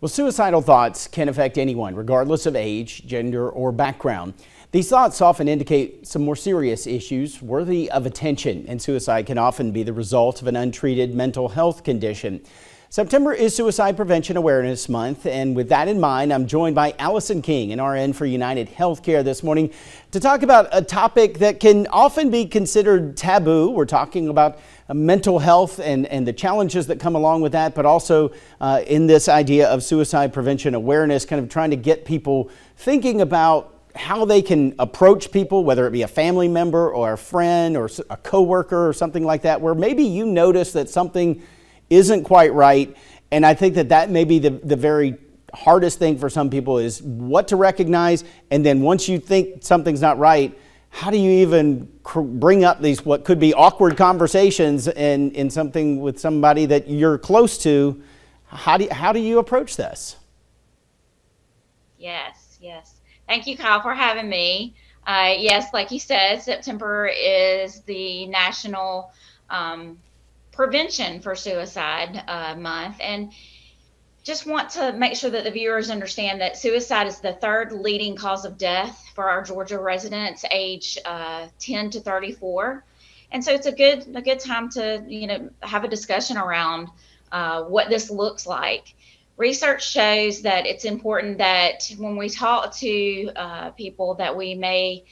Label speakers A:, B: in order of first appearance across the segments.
A: Well, suicidal thoughts can affect anyone, regardless of age, gender, or background. These thoughts often indicate some more serious issues worthy of attention, and suicide can often be the result of an untreated mental health condition. September is Suicide Prevention Awareness Month, and with that in mind, I'm joined by Allison King, an RN for United Healthcare this morning, to talk about a topic that can often be considered taboo. We're talking about mental health and the challenges that come along with that, but also in this idea of suicide prevention awareness, kind of trying to get people thinking about how they can approach people, whether it be a family member or a friend or a coworker or something like that, where maybe you notice that something isn't quite right. And I think that may be the very hardest thing for some people, is what to recognize. And then once you think something's not right, how do you even bring up these what could be awkward conversations in something with somebody that you're close to? How do you approach this?
B: Yes. Thank you, Kyle, for having me. Yes, like you said, September is the National Prevention for Suicide Month, and just want to make sure that the viewers understand that suicide is the third leading cause of death for our Georgia residents age 10 to 34. And so it's a good time to have a discussion around what this looks like. Research shows that it's important that when we talk to people that we may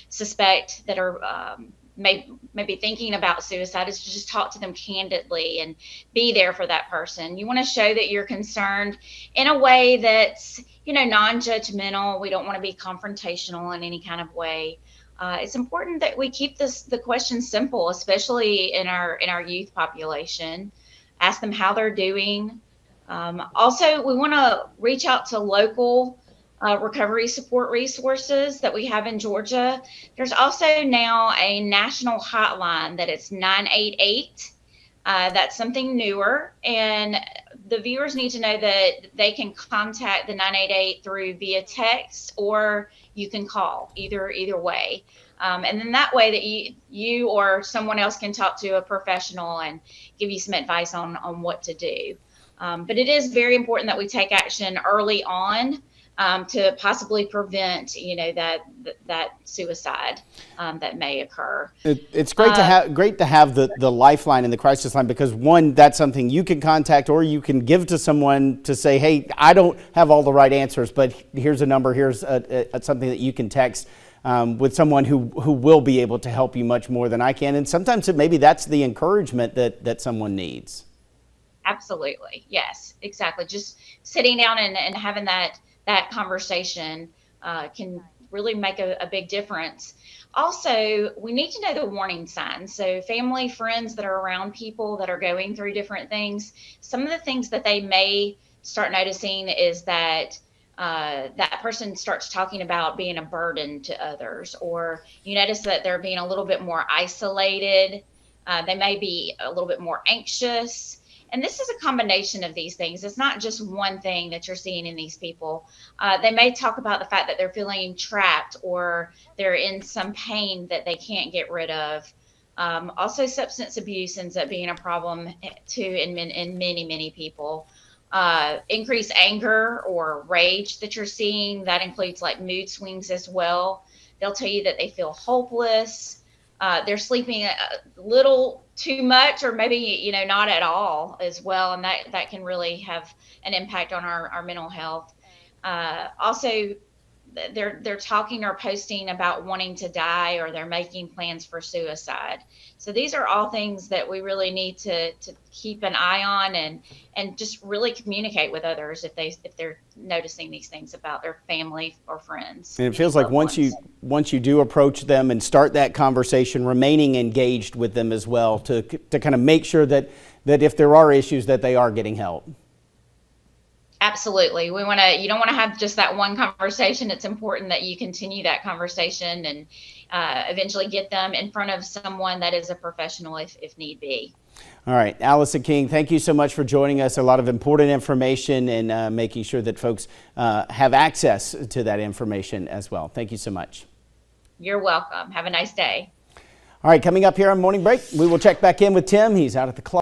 B: suspect that are maybe thinking about suicide, is to just talk to them candidly and be there for that person. You want to show that you're concerned in a way that's non-judgmental. We don't want to be confrontational in any kind of way. It's important that we keep the questions simple, especially in our youth population. Ask them how they're doing. Also, we want to reach out to local recovery support resources that we have in Georgia. There's also now a national hotline that it's 988. That's something newer, and the viewers need to know that they can contact the 988 through via text, or you can call, either way. And then that way that you or someone else can talk to a professional and give you some advice on what to do. But it is very important that we take action early on to possibly prevent, that suicide that may occur.
A: It's great to have the lifeline and the crisis line, because one, that's something you can contact or you can give to someone to say, hey, I don't have all the right answers, but here's a number, here's something that you can text with someone who will be able to help you much more than I can. And sometimes maybe that's the encouragement that someone needs.
B: Absolutely. Yes, exactly. Just sitting down and having that conversation can really make a big difference. Also, we need to know the warning signs. So family, friends that are around people that are going through different things, some of the things that they may start noticing is that that person starts talking about being a burden to others, or you notice that they're being a little bit more isolated. They may be a little bit more anxious. And this is a combination of these things. It's not just one thing that you're seeing in these people. They may talk about the fact that they're feeling trapped, or they're in some pain that they can't get rid of. Also, substance abuse ends up being a problem too in many people. Increased anger or rage that you're seeing, that includes like mood swings as well. They'll tell you that they feel hopeless. They're sleeping a little too much, or maybe not at all as well, and that can really have an impact on our mental health. Also, they're talking or posting about wanting to die, or they're making plans for suicide. So these are all things that we really need to keep an eye on and just really communicate with others if they're noticing these things about their family or friends.
A: And it feels like once you do approach them and start that conversation, remaining engaged with them as well, to kind of make sure that if there are issues, that they are getting help.
B: Absolutely. You don't want to have just that one conversation. It's important that you continue that conversation and eventually get them in front of someone that is a professional if need be.
A: All right. Allison King, thank you so much for joining us. A lot of important information, and making sure that folks have access to that information as well. Thank you so much.
B: You're welcome. Have a nice day.
A: All right. Coming up here on Morning Break, we will check back in with Tim. He's out at the club.